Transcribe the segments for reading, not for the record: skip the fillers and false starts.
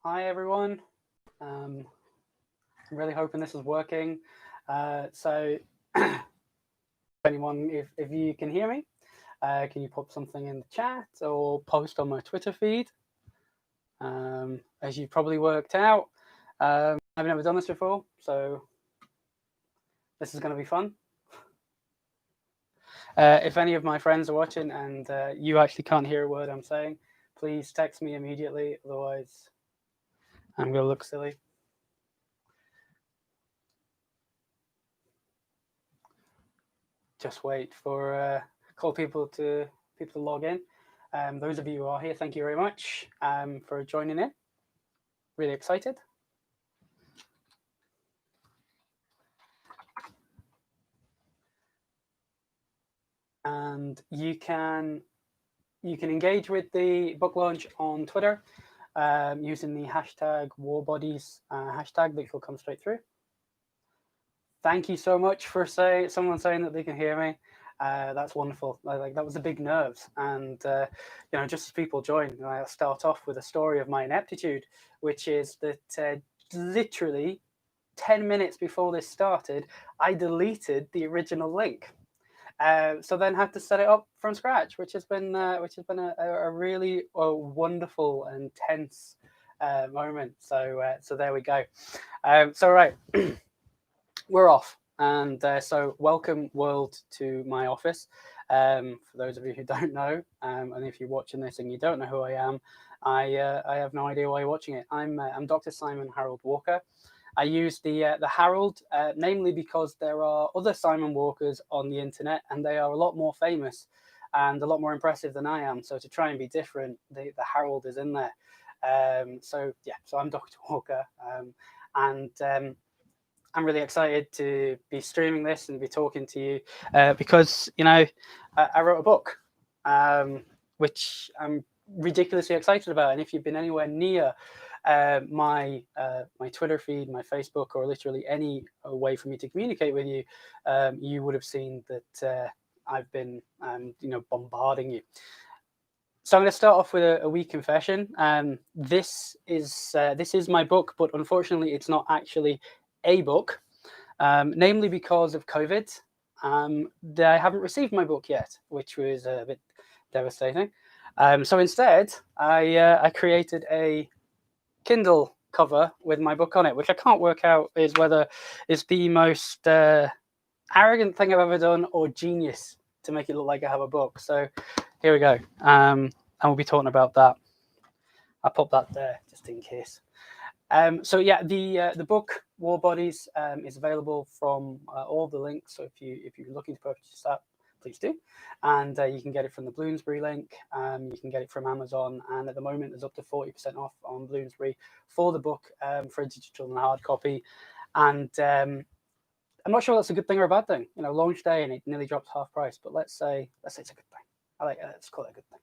Hi everyone. I'm really hoping this is working. So, anyone, if you can hear me, can you pop something in the chat or post on my Twitter feed? As you probably worked out, I've never done this before, so this is going to be fun. If any of my friends are watching and you actually can't hear a word I'm saying, please text me immediately. Otherwise, I'm going to look silly. Just wait for call people to log in. Those of you who are here, thank you very much for joining in. Really excited. And you can engage with the book launch on Twitter using the hashtag WarBodies hashtag that will come straight through. Thank you so much for someone saying that they can hear me. That's wonderful. That was a big nerves, and just as people join, I'll start off with a story of my ineptitude, which is that literally 10 minutes before this started, I deleted the original link. So then had to set it up from scratch, which has been a really wonderful and tense moment. So there we go. So right. We're off, and so welcome world to my office. For those of you who don't know, and if you're watching this and you don't know who I am, I have no idea why you're watching it. I'm Dr. Simon Harold Walker. I use the Harold, namely because there are other Simon Walkers on the internet, and they are a lot more famous and a lot more impressive than I am. So to try and be different, the Harold is in there. So I'm Dr. Walker, and I'm really excited to be streaming this and be talking to you because, I wrote a book, which I'm ridiculously excited about. And if you've been anywhere near my Twitter feed, my Facebook, or literally any way for me to communicate with you, you would have seen that I've been, bombarding you. So I'm going to start off with a wee confession. This is my book, but unfortunately, it's not actually a book, namely because of COVID. I haven't received my book yet, which was a bit devastating. So instead, I created a Kindle cover with my book on it, which I can't work out is whether it's the most arrogant thing I've ever done or genius to make it look like I have a book. So here we go. And we'll be talking about that. I'll pop that there just in case. The book WarBodies is available from all the links. So if you're looking to purchase that, please do, and you can get it from the Bloomsbury link. You can get it from Amazon, and at the moment there's up to 40% off on Bloomsbury for the book for a digital and hard copy. And I'm not sure that's a good thing or a bad thing. Launch day and it nearly drops half price, but let's say it's a good thing. Let's call it a good thing.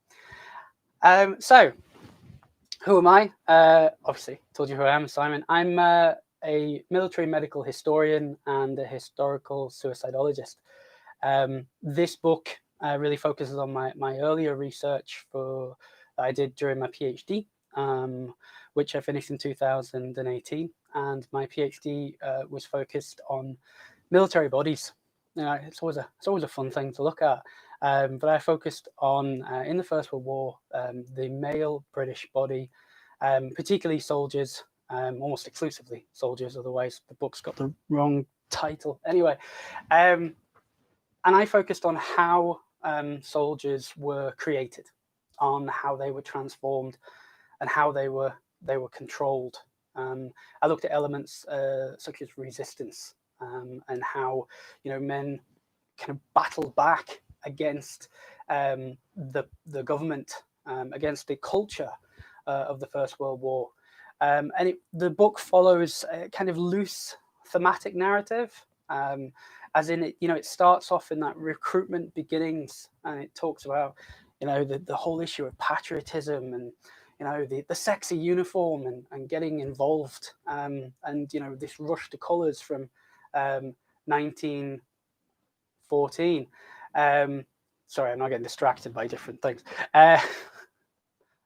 So. Who am I? Obviously, told you who I am, Simon. I'm a military medical historian and a historical suicidologist. This book really focuses on my earlier research that I did during my PhD, which I finished in 2018. And my PhD was focused on military bodies. It's always a fun thing to look at. But I focused on, in the First World War, the male British body, particularly soldiers, almost exclusively soldiers, otherwise the book's got the wrong title. Anyway, and I focused on how soldiers were created, on how they were transformed, and how they were controlled. I looked at elements such as resistance and how men kind of battled back against the government, against the culture of the First World War. The book follows a kind of loose thematic narrative, as in it starts off in that recruitment beginnings, and it talks about the whole issue of patriotism and the sexy uniform and getting involved, and this rush to colours from 1914. Sorry, I'm not getting distracted by different things.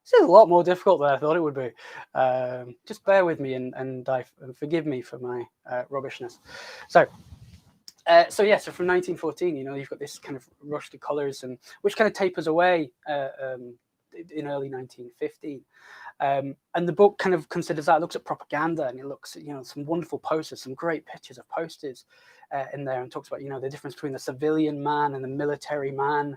This is a lot more difficult than I thought it would be. Just bear with me and forgive me for my rubbishness. So from 1914, you've got this kind of rush to colours, and which kind of tapers away in early 1915. And the book kind of considers that, looks at propaganda, and it looks at some wonderful posters, some great pictures of posters in there, and talks about the difference between the civilian man and the military man.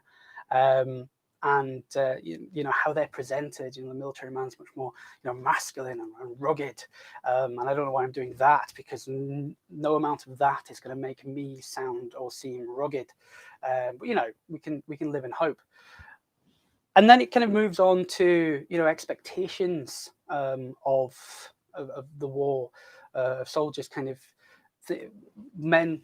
And how they're presented. The military man's much more masculine and rugged, and I don't know why I'm doing that, because no amount of that is going to make me sound or seem rugged. But we can live in hope. And then it kind of moves on to expectations of the war, of soldiers, kind of men,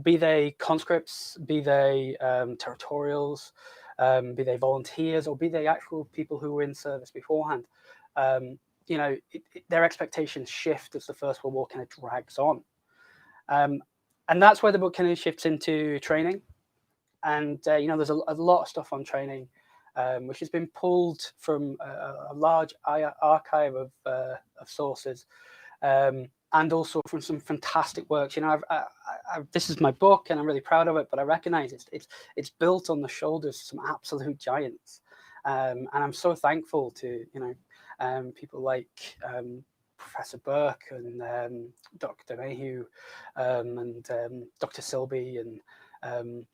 be they conscripts, be they territorials, be they volunteers, or be they actual people who were in service beforehand. Their expectations shift as the First World War kind of drags on. And that's where the book kind of shifts into training. And, there's a lot of stuff on training, which has been pulled from a large archive of sources, and also from some fantastic works. This is my book, and I'm really proud of it, but I recognize it's built on the shoulders of some absolute giants. And I'm so thankful to, people like Professor Burke and Dr. Mayhew, and Dr. Silby, and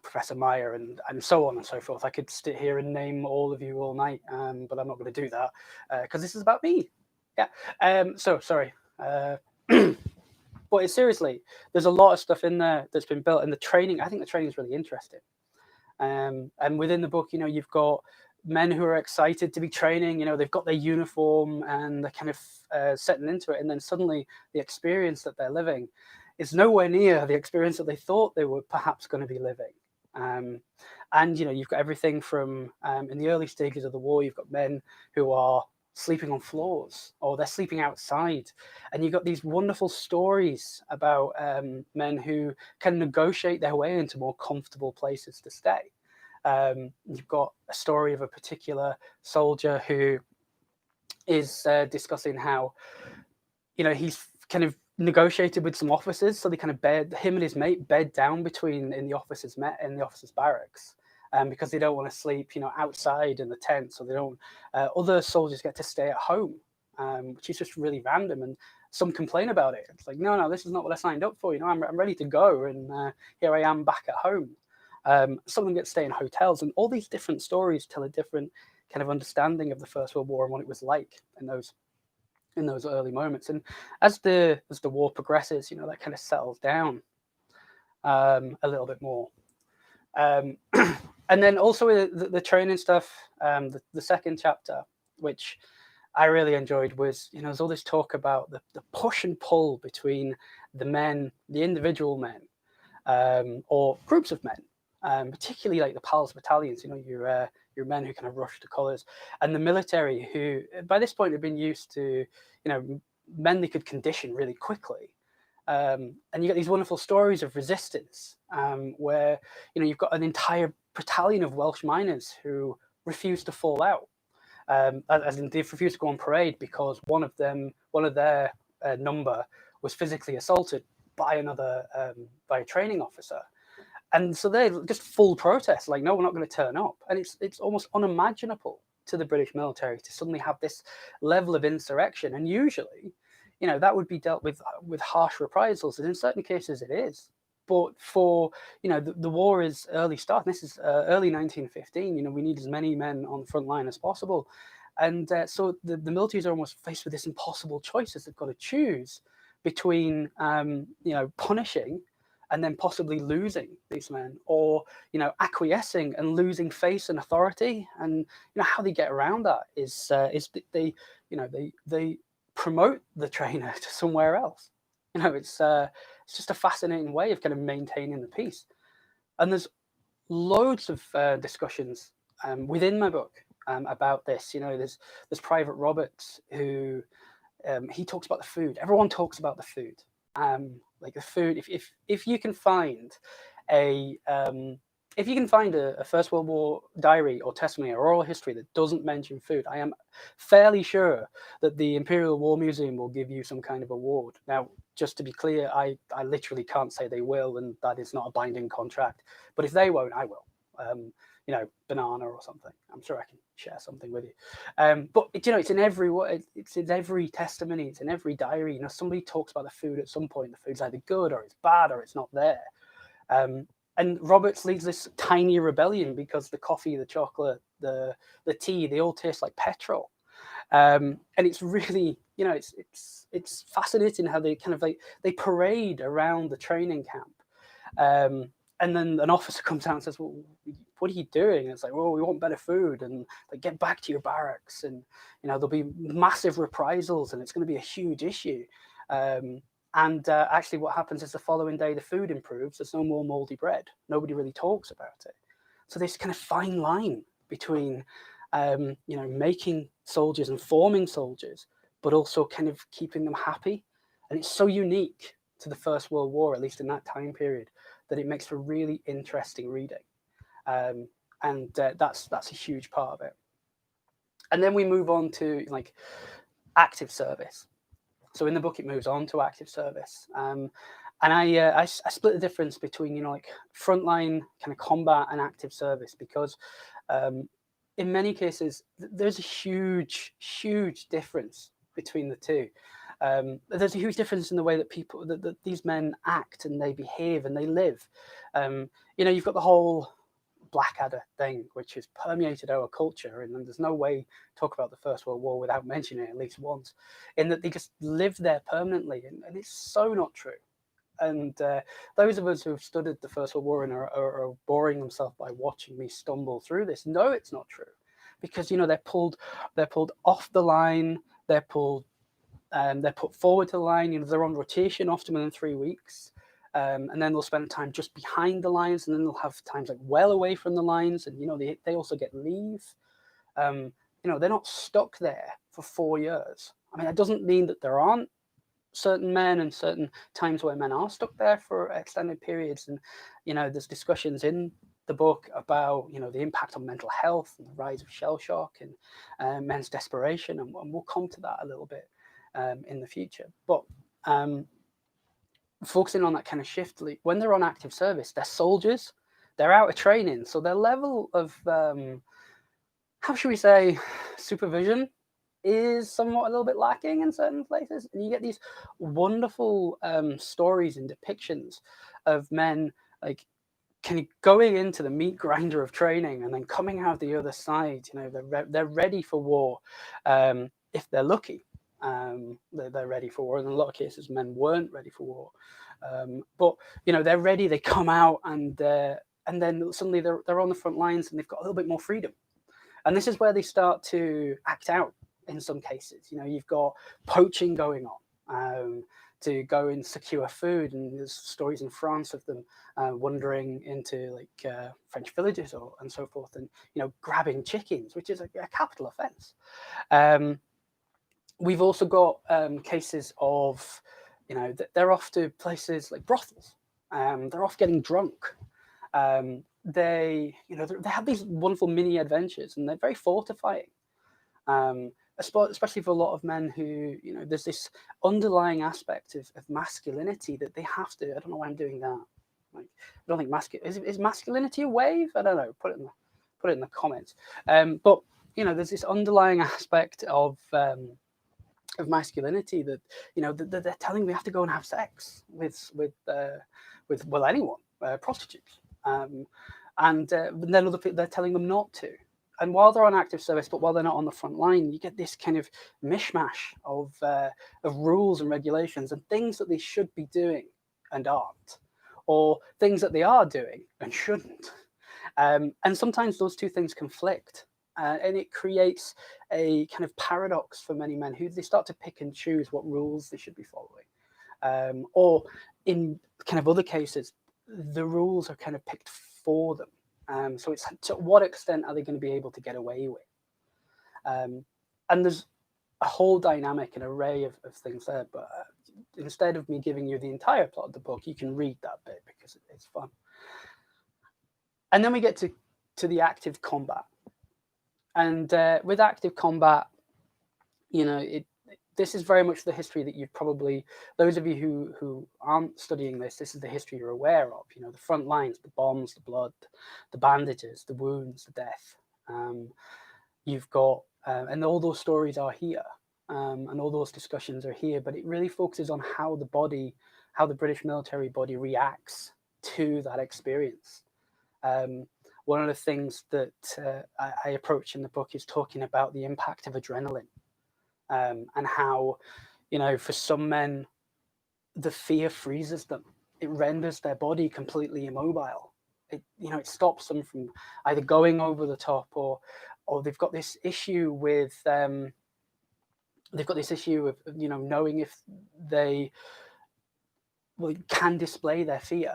Professor Meyer, and so on and so forth. I could sit here and name all of you all night, but I'm not going to do that because this is about me. Yeah. So sorry. But seriously, there's a lot of stuff in there that's been built, and the training. I think the training is really interesting. And within the book, you've got men who are excited to be training. They've got their uniform and they're kind of setting into it, and then suddenly the experience that they're living is nowhere near the experience that they thought they were perhaps going to be living. And you've got everything from in the early stages of the war, you've got men who are sleeping on floors, or they're sleeping outside, and you've got these wonderful stories about men who can negotiate their way into more comfortable places to stay. You've got a story of a particular soldier who is discussing how he's kind of negotiated with some officers, so they kind of him and his mate bed down in the officers' barracks, because they don't want to sleep outside in the tent, so they don't. Other soldiers get to stay at home, which is just really random, and some complain about it. It's like, no, this is not what I signed up for. I'm ready to go, and here I am back at home. Some of them get to stay in hotels, and all these different stories tell a different kind of understanding of the First World War and what it was like in those early moments. And as the war progresses, that kind of settles down a little bit more. And then also the training stuff, the second chapter, which I really enjoyed, was there's all this talk about the push and pull between the men, the individual men, or groups of men, particularly like the PALS battalions, your men who kind of rush to colours, and the military, who by this point have been used to men they could condition really quickly. And you get these wonderful stories of resistance, where you've got an entire battalion of Welsh miners who refuse to fall out, as in they refuse to go on parade because one of their number was physically assaulted by a training officer, and so they're just full protest, like, no, we're not going to turn up. And it's almost unimaginable to the British military to suddenly have this level of insurrection, and usually that would be dealt with harsh reprisals, and in certain cases it is. But for the war is early start, and this is early 1915. We need as many men on the front line as possible, and so the militaries are almost faced with this impossible choice as they've got to choose between punishing and then possibly losing these men, or acquiescing and losing face and authority. And how they get around that is they promote the trainer to somewhere else. It's just a fascinating way of kind of maintaining the peace. And there's loads of discussions within my book about this. There's Private Roberts, who he talks about the food. Everyone talks about the food. Like the food, if you can find a if you can find a First World War diary or testimony or oral history that doesn't mention food, I am fairly sure that the Imperial War Museum will give you some kind of award. Now, just to be clear, I literally can't say they will, and that is not a binding contract. But if they won't, I will. You know, banana or something. I'm sure I can share something with you. But you know, it's in every testimony, it's in every diary. You know, somebody talks about the food at some point. The food's either good or it's bad or it's not there. And Roberts leads this tiny rebellion because the coffee, the chocolate, the tea, they all taste like petrol. And it's really, you know, it's fascinating how they kind of like they parade around the training camp. And then an officer comes out and says, "Well, what are you doing?" And it's like, "Well, we want better food, and like get back to your barracks, and you know there'll be massive reprisals, and it's going to be a huge issue." And actually, what happens is the following day the food improves. There's no more moldy bread. Nobody really talks about it. So this kind of fine line between, you know, making soldiers and forming soldiers, but also kind of keeping them happy, and it's so unique to the First World War, at least in that time period, that it makes for really interesting reading, and that's a huge part of it. And then we move on to like active service. So in the book, it moves on to active service, and I split the difference between, you know, like frontline kind of combat and active service because in many cases there's a huge difference between the two. There's a huge difference in the way that people that these men act and they behave and they live. You know, you've got the whole Blackadder thing, which has permeated our culture, and there's no way to talk about the First World War without mentioning it at least once, in that they just live there permanently, and it's so not true. And those of us who have studied the First World War and are boring themselves by watching me stumble through this know it's not true, because you know they're pulled off the line, they're put forward to the line. You know, they're on rotation often within 3 weeks. And then they'll spend time just behind the lines, and then they'll have times like well away from the lines, and you know they also get leave. You know, they're not stuck there for 4 years. I mean, that doesn't mean that there aren't certain men and certain times where men are stuck there for extended periods, and you know there's discussions in the book about, you know, the impact on mental health and the rise of shell shock and men's desperation, and we'll come to that a little bit in the future. But focusing on that kind of shift, when they're on active service, they're soldiers, they're out of training, so their level of how should we say supervision is somewhat a little bit lacking in certain places, and you get these wonderful stories and depictions of men like kind of going into the meat grinder of training and then coming out the other side. You know, they're ready for war if they're lucky. They're ready for war. In a lot of cases, men weren't ready for war, but you know they're ready. They come out, and then suddenly they're on the front lines, and they've got a little bit more freedom. And this is where they start to act out. In some cases, you know, you've got poaching going on to go and secure food, and there's stories in France of them wandering into like French villages and so forth, and you know, grabbing chickens, which is a capital offence. We've also got cases of, you know, they're off to places like brothels. They're off getting drunk. They have these wonderful mini adventures, and they're very fortifying. Especially for a lot of men who, you know, there's this underlying aspect of masculinity that they have to. I don't know why I'm doing that. Like, I don't think is masculinity a wave? I don't know. Put it in the comments. But you know, there's this underlying aspect of masculinity that, you know, that they're telling we have to go and have sex with well, anyone, prostitutes, and then other people, they're telling them not to. And while they're on active service, but while they're not on the front line, you get this kind of mishmash of rules and regulations and things that they should be doing and aren't, or things that they are doing and shouldn't. And sometimes those two things conflict, and it creates a kind of paradox for many men who they start to pick and choose what rules they should be following, or in kind of other cases, the rules are kind of picked for them. So it's to what extent are they going to be able to get away with? And there's a whole dynamic and array of things there. But instead of me giving you the entire plot of the book, you can read that bit because it's fun. And then we get to the active combat. And with active combat, this is very much the history that you'd probably, those of you who aren't studying this is the history you're aware of. The front lines, the bombs, the blood, the bandages, the wounds, the death. You've got, and all those stories are here, and all those discussions are here, but it really focuses on how the British military body reacts to that experience. One of the things that I approach in the book is talking about the impact of adrenaline, and how, for some men, the fear freezes them. It renders their body completely immobile. It stops them from either going over the top, or they've got this issue with knowing if they can display their fear,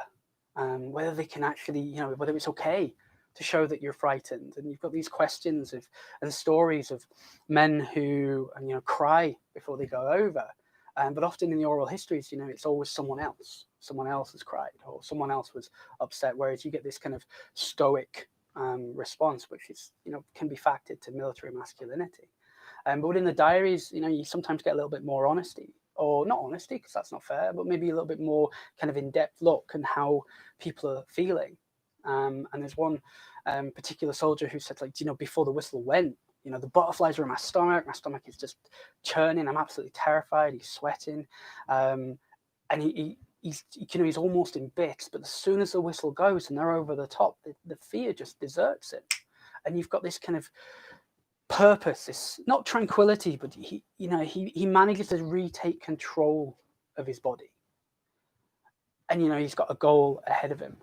whether they can actually, whether it's okay to show that you're frightened. And you've got these questions and stories of men who cry before they go over, but often in the oral histories, it's always someone else has cried, or someone else was upset, whereas you get this kind of stoic response, which is can be factored to military masculinity. But within the diaries, you sometimes get a little bit more honesty, or not honesty, because that's not fair, but maybe a little bit more kind of in-depth look and how people are feeling. And there's one particular soldier who said, before the whistle went, the butterflies are in my stomach is just churning, I'm absolutely terrified, he's sweating, and he's almost in bits, but as soon as the whistle goes and they're over the top, the fear just deserts him. And you've got this kind of purpose, this not tranquility, but he manages to retake control of his body, and he's got a goal ahead of him,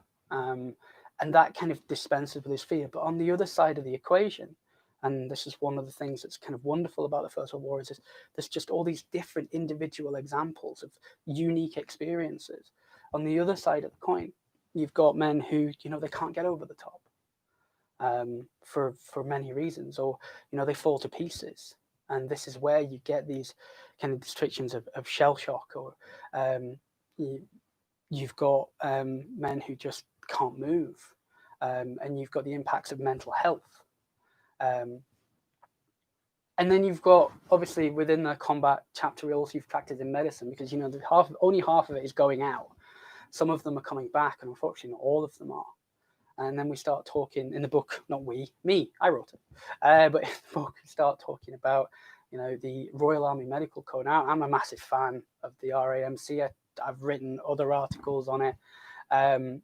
and that kind of dispenses with his fear. But on the other side of the equation, and this is one of the things that's kind of wonderful about the First World War, is there's just all these different individual examples of unique experiences. On the other side of the coin, you've got men who they can't get over the top, for many reasons, or they fall to pieces, and this is where you get these kind of restrictions of shell shock, or you've got men who just can't move, and you've got the impacts of mental health, and then you've got, obviously within the combat chapter, also you've factored in medicine, because only half of it is going out. Some of them are coming back, and unfortunately not all of them are. And then we start talking in the book, not me, I wrote it, but in the book we start talking about, the Royal Army Medical Corps. Now, I'm a massive fan of the RAMC. I've written other articles on it, and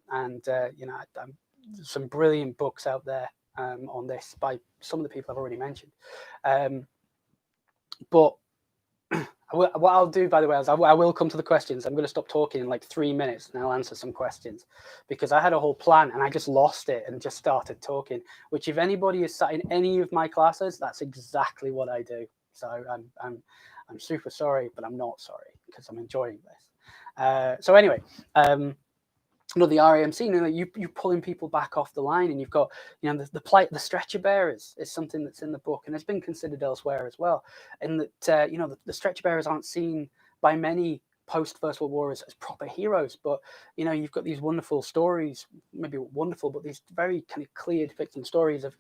some brilliant books out there on this by some of the people I've already mentioned. But what I'll do, by the way, is I will come to the questions. I'm going to stop talking in like 3 minutes, and I'll answer some questions, because I had a whole plan and I just lost it and just started talking, which, if anybody is sat in any of my classes, that's exactly what I do. So I'm super sorry, but I'm not sorry, because I'm enjoying this. So anyway, the RAMC, you're pulling people back off the line, and you've got, the stretcher bearers is something that's in the book, and it's been considered elsewhere as well. And that, the stretcher bearers aren't seen by many post First World War as proper heroes, but, you've got these wonderful stories, maybe wonderful, but these very kind of clear depicting stories of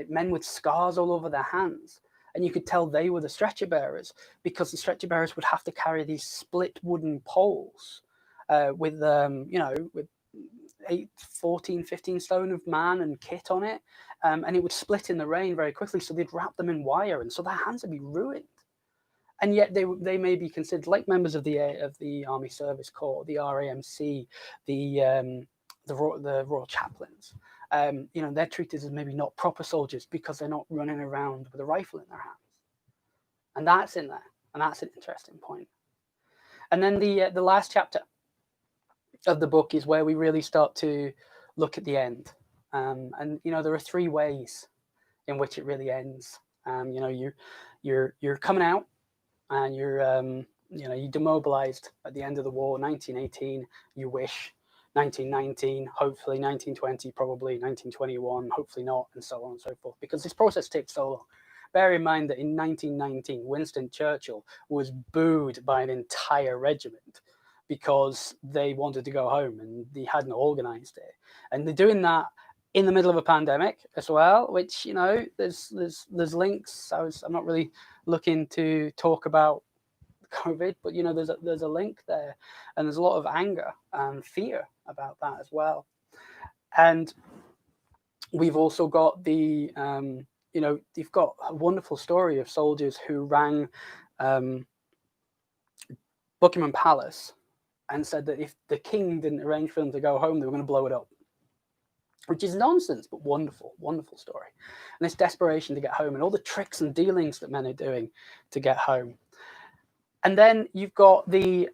men with scars all over their hands. And you could tell they were the stretcher bearers, because the stretcher bearers would have to carry these split wooden poles with 14, 15 stone of man and kit on it, and it would split in the rain very quickly, so they'd wrap them in wire, and so their hands would be ruined. And yet they may be considered like members of the Army Service Corps, the RAMC, the Royal Chaplains. They're treated as maybe not proper soldiers, because they're not running around with a rifle in their hands. And that's in there, and that's an interesting point. And then the last chapter of the book is where we really start to look at the end, and there are 3 ways in which it really ends. You're coming out, and you demobilized at the end of the war, 1918. You wish 1919, hopefully 1920, probably 1921, hopefully not, and so on and so forth, because this process takes so long. Bear in mind that in 1919, Winston Churchill was booed by an entire regiment because they wanted to go home and they hadn't organized it. And they're doing that in the middle of a pandemic as well, which, you know, there's links. I'm not really looking to talk about COVID, but, you know, there's a link there, and there's a lot of anger and fear about that as well. And we've also got the you know, you've got a wonderful story of soldiers who rang Buckingham Palace and said that if the king didn't arrange for them to go home, they were going to blow it up, which is nonsense, but wonderful, wonderful story. And this desperation to get home, and all the tricks and dealings that men are doing to get home. And then you've got the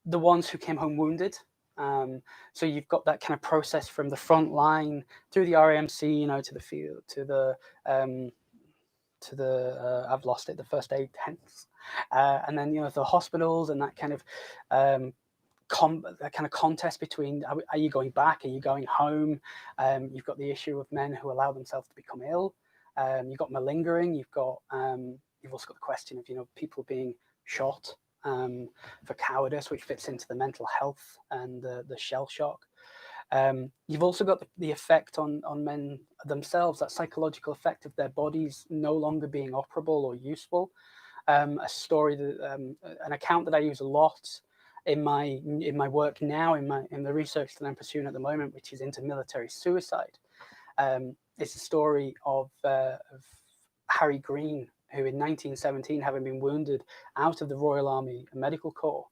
ones who came home wounded. So you've got that kind of process from the front line through the RAMC, you know, to the field, to the I've lost it, the first aid tents, and then, you know, the hospitals, and that kind of that kind of contest between, are you going back, are you going home? You've got the issue of men who allow themselves to become ill. You've got malingering. You've also got the question of, you know, people being shot for cowardice, which fits into the mental health and the shell shock. You've also got the effect on men themselves, that psychological effect of their bodies no longer being operable or useful. A story that an account that I use a lot in my work now, in the research that I'm pursuing at the moment, which is into military suicide. It's a story of Harry Green, who in 1917, having been wounded out of the Royal Army Medical Corps,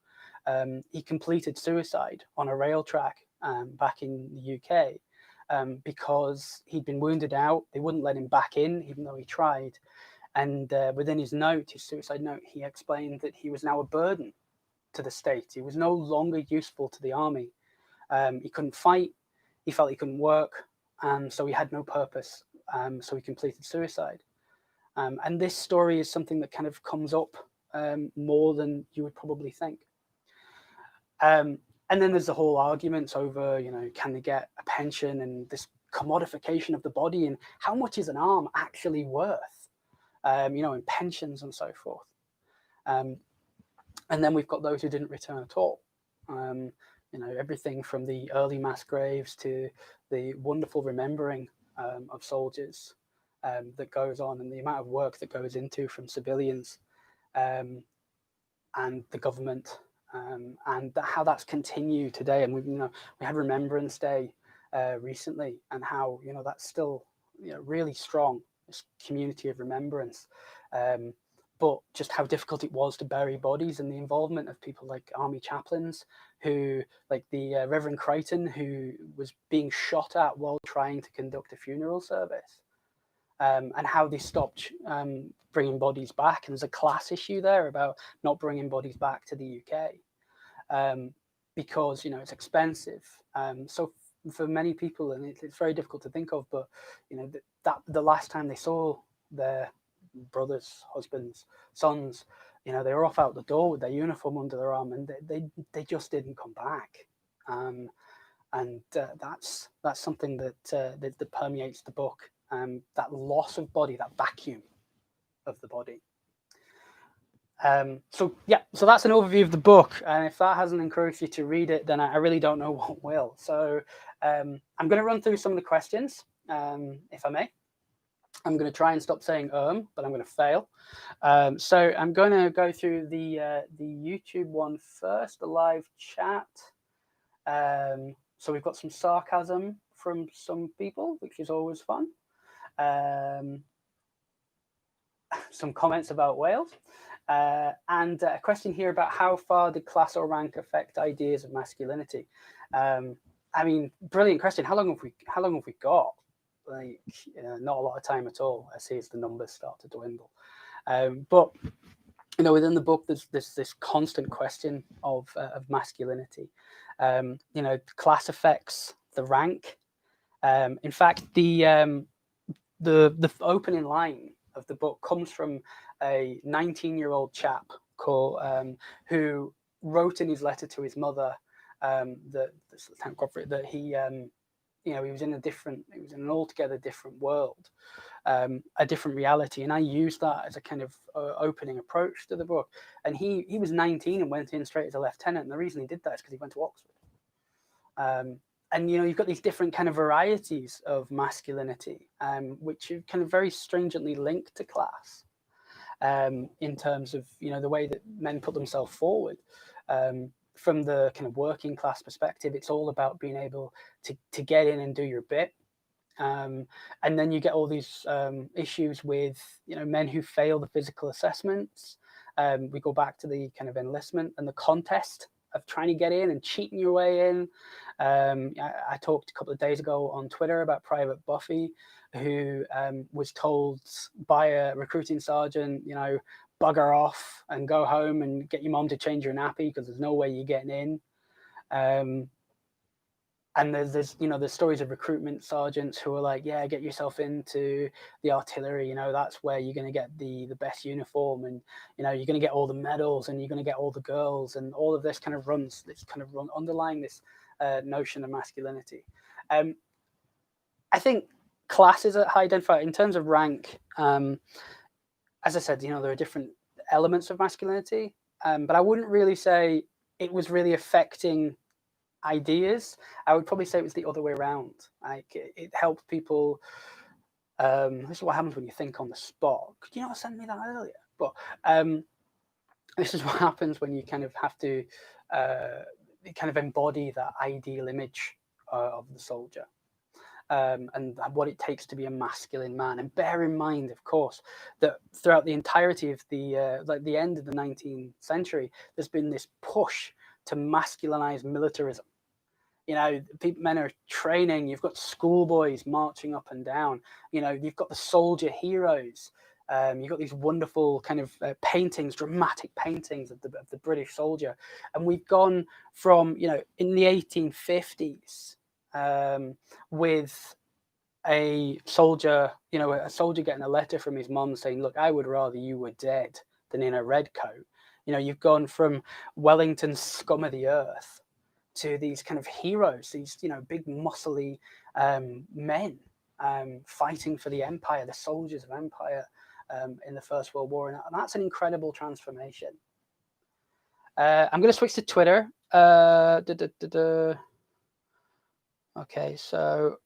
he completed suicide on a rail track back in the UK because he'd been wounded out. They wouldn't let him back in, even though he tried. And within his suicide note, he explained that he was now a burden to the state. He was no longer useful to the army. He couldn't fight. He felt he couldn't work. So he had no purpose. So he completed suicide. And this story is something that kind of comes up more than you would probably think. And then there's the whole arguments over, you know, can they get a pension, and this commodification of the body, and how much is an arm actually worth, you know, in pensions and so forth. And then we've got those who didn't return at all. You know, everything from the early mass graves to the wonderful remembering of soldiers that goes on, and the amount of work that goes into from civilians and the government, and how that's continued today. And we had Remembrance Day recently, and how, you know, that's still, you know, really strong, this community of remembrance. But just how difficult it was to bury bodies, and the involvement of people like army chaplains, who, like the Reverend Crichton, who was being shot at while trying to conduct a funeral service, and how they stopped bringing bodies back. And there's a class issue there about not bringing bodies back to the UK because, you know, it's expensive. So for many people, and it's very difficult to think of, but, you know, that the last time they saw their brothers, husbands, sons, you know, they were off out the door with their uniform under their arm, and they just didn't come back. And that's something that permeates the book. That loss of body, that vacuum of the body. So that's an overview of the book, and if that hasn't encouraged you to read it, then I really don't know what will. So I'm going to run through some of the questions, if I may. I'm going to try and stop saying but I'm going to fail. So I'm going to go through the YouTube one first, the live chat. So we've got some sarcasm from some people, which is always fun. Some comments about Wales. And a question here about how far did class or rank affect ideas of masculinity? I mean, brilliant question. How long have we got? Like, not a lot of time at all. I see as the numbers start to dwindle. But, you know, within the book, there's this constant question of masculinity. You know, class affects the rank. In fact, the opening line of the book comes from a 19-year-old chap called who wrote in his letter to his mother that he you know, he was in an altogether different world, a different reality. And I used that as a kind of opening approach to the book. And he was 19 and went in straight as a lieutenant. And the reason he did that is because he went to Oxford. and you've got these different kind of varieties of masculinity, which are kind of very stringently linked to class, in terms of the way that men put themselves forward. From the kind of working class perspective, it's all about being able to get in and do your bit. And then you get all these issues with men who fail the physical assessments. We go back to the kind of enlistment and the contest of trying to get in and cheating your way in. I talked a couple of days ago on Twitter about Private Buffy, who was told by a recruiting sergeant, bugger off and go home and get your mom to change your nappy because there's no way you're getting in. And there's stories of recruitment sergeants who are like, yeah, get yourself into the artillery, that's where you're going to get the best uniform, and you're going to get all the medals, and you're going to get all the girls, and all of this kind of underlying this notion of masculinity. I think class is a high identifier in terms of rank. As I said, there are different elements of masculinity, but I wouldn't really say it was really affecting ideas. I would probably say it was the other way around. Like it helped people. This is what happens when you think on the spot. Could you not send me that earlier? But this is what happens when you kind of have to kind of embody that ideal image of the soldier. And what it takes to be a masculine man. And bear in mind, of course, that throughout the entirety of the end of the 19th century, there's been this push to masculinize militarism. Men are training. You've got schoolboys marching up and down. You've got the soldier heroes. You've got these wonderful kind of paintings, dramatic paintings of the British soldier. And we've gone from, in the 1850s, with a soldier, getting a letter from his mum saying, look, I would rather you were dead than in a red coat. You've gone from Wellington's scum of the earth to these kind of heroes, these, big muscly men fighting for the empire, the soldiers of empire in the First World War. And that's an incredible transformation. I'm going to switch to Twitter. Okay, so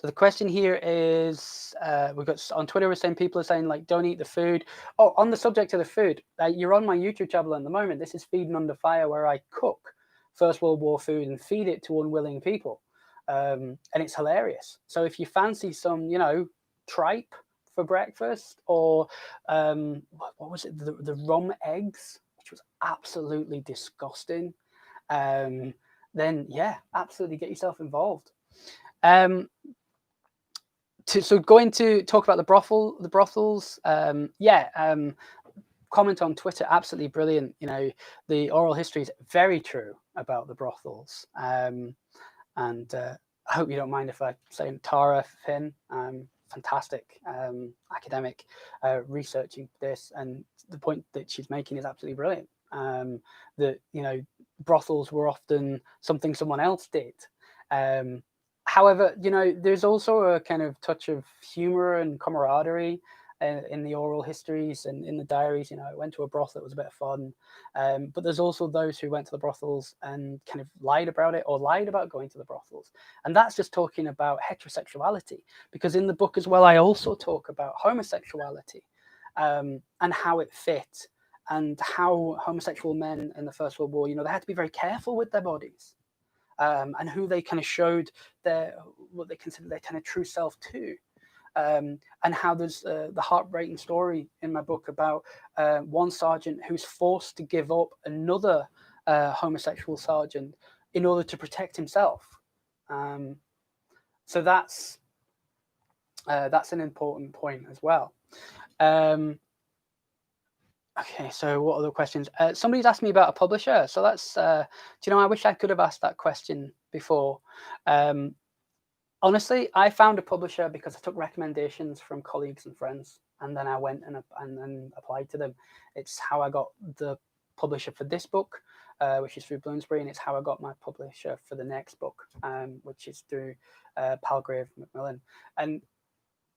the question here is, we've got on Twitter, we're saying people are saying like, don't eat the food. Oh, on the subject of the food, you're on my YouTube channel at the moment. This is Feeding Under Fire, where I cook First World War food and feed it to unwilling people. And it's hilarious. So if you fancy some, tripe for breakfast, or what was it? The rum eggs, which was absolutely disgusting. Then yeah, absolutely get yourself involved. So going to talk about the brothels. Comment on Twitter, absolutely brilliant. The oral history is very true about the brothels. And I hope you don't mind if I say Tara Finn, fantastic academic researching this, and the point that she's making is absolutely brilliant. That brothels were often something someone else did. However, there's also a kind of touch of humor and camaraderie in the oral histories and in the diaries. I went to a brothel, it was a bit of fun. But there's also those who went to the brothels and kind of lied about it, or lied about going to the brothels. And that's just talking about heterosexuality, because in the book as well, I also talk about homosexuality and how it fit, and how homosexual men in the First World War, they had to be very careful with their bodies. And who they kind of showed what they considered their kind of true self to. And how there's the heartbreaking story in my book about one sergeant who's forced to give up another homosexual sergeant in order to protect himself. So that's an important point as well. Okay, so what other questions? Somebody's asked me about a publisher. So that's, I wish I could have asked that question before. Honestly, I found a publisher because I took recommendations from colleagues and friends, and then I went and then applied to them. It's how I got the publisher for this book, which is through Bloomsbury, and it's how I got my publisher for the next book, which is through Palgrave Macmillan. And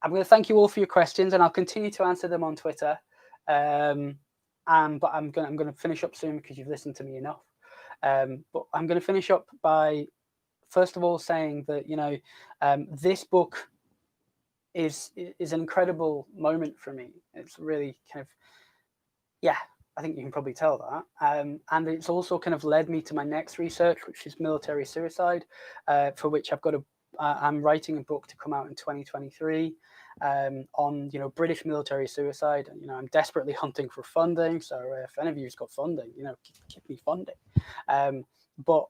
I'm going to thank you all for your questions, and I'll continue to answer them on Twitter. But I'm going to finish up soon because you've listened to me enough. But I'm going to finish up by, first of all, saying that, this book is an incredible moment for me. It's really kind of, yeah, I think you can probably tell that. And it's also kind of led me to my next research, which is military suicide, for which I'm writing a book to come out in 2023 on, British military suicide. And, I'm desperately hunting for funding. So if any of you's got funding, give me funding. But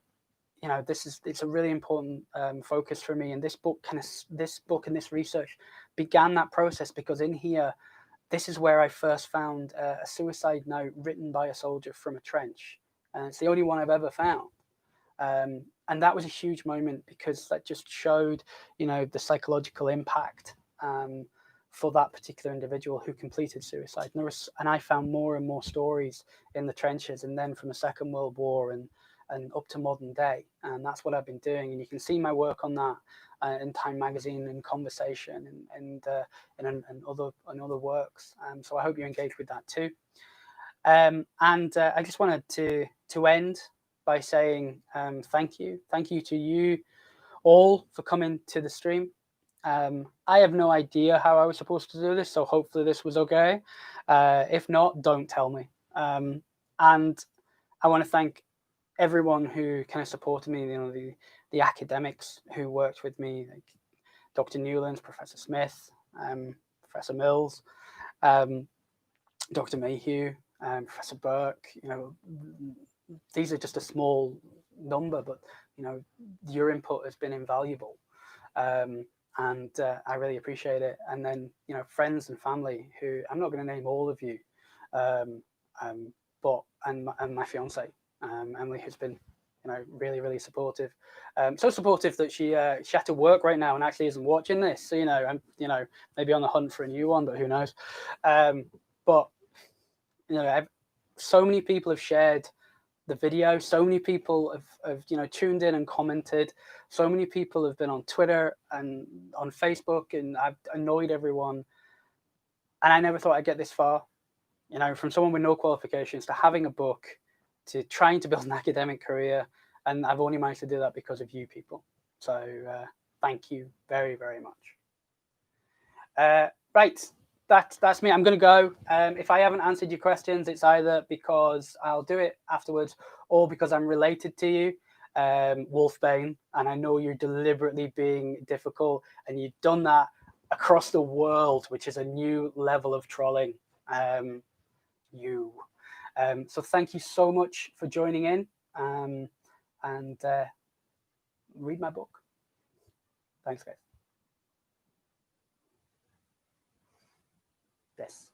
it's a really important focus for me. And this book and this research began that process, because in here, this is where I first found a suicide note written by a soldier from a trench. And it's the only one I've ever found. And that was a huge moment, because that just showed, the psychological impact for that particular individual who completed suicide. And I found more and more stories in the trenches, and then from the Second World War and up to modern day. And that's what I've been doing. And you can see my work on that in Time Magazine and Conversation and other works. So I hope you engage with that too. And I just wanted to end by saying thank you to you all for coming to the stream. I have no idea how I was supposed to do this, so hopefully this was okay. If not, don't tell me. And I want to thank everyone who kind of supported me, the academics who worked with me, like Dr. Newlands, Professor Smith, Professor Mills, Dr. Mayhew, Professor Burke. These are just a small number, but your input has been invaluable, and I really appreciate it. And then friends and family who, I'm not going to name all of you, but my fiance Emily, who's been really, really supportive, so supportive that she had to work right now and actually isn't watching this. So I'm maybe on the hunt for a new one, but who knows. But so many people have shared the video. So many people have tuned in and commented. So many people have been on Twitter and on Facebook, and I've annoyed everyone. And I never thought I'd get this far. From someone with no qualifications to having a book, to trying to build an academic career, and I've only managed to do that because of you people. So thank you very, very much. Right. That's me. I'm going to go. If I haven't answered your questions, it's either because I'll do it afterwards or because I'm related to you, Wolfbane, and I know you're deliberately being difficult, and you've done that across the world, which is a new level of trolling. So thank you so much for joining in, and read my book. Thanks, guys. Yes.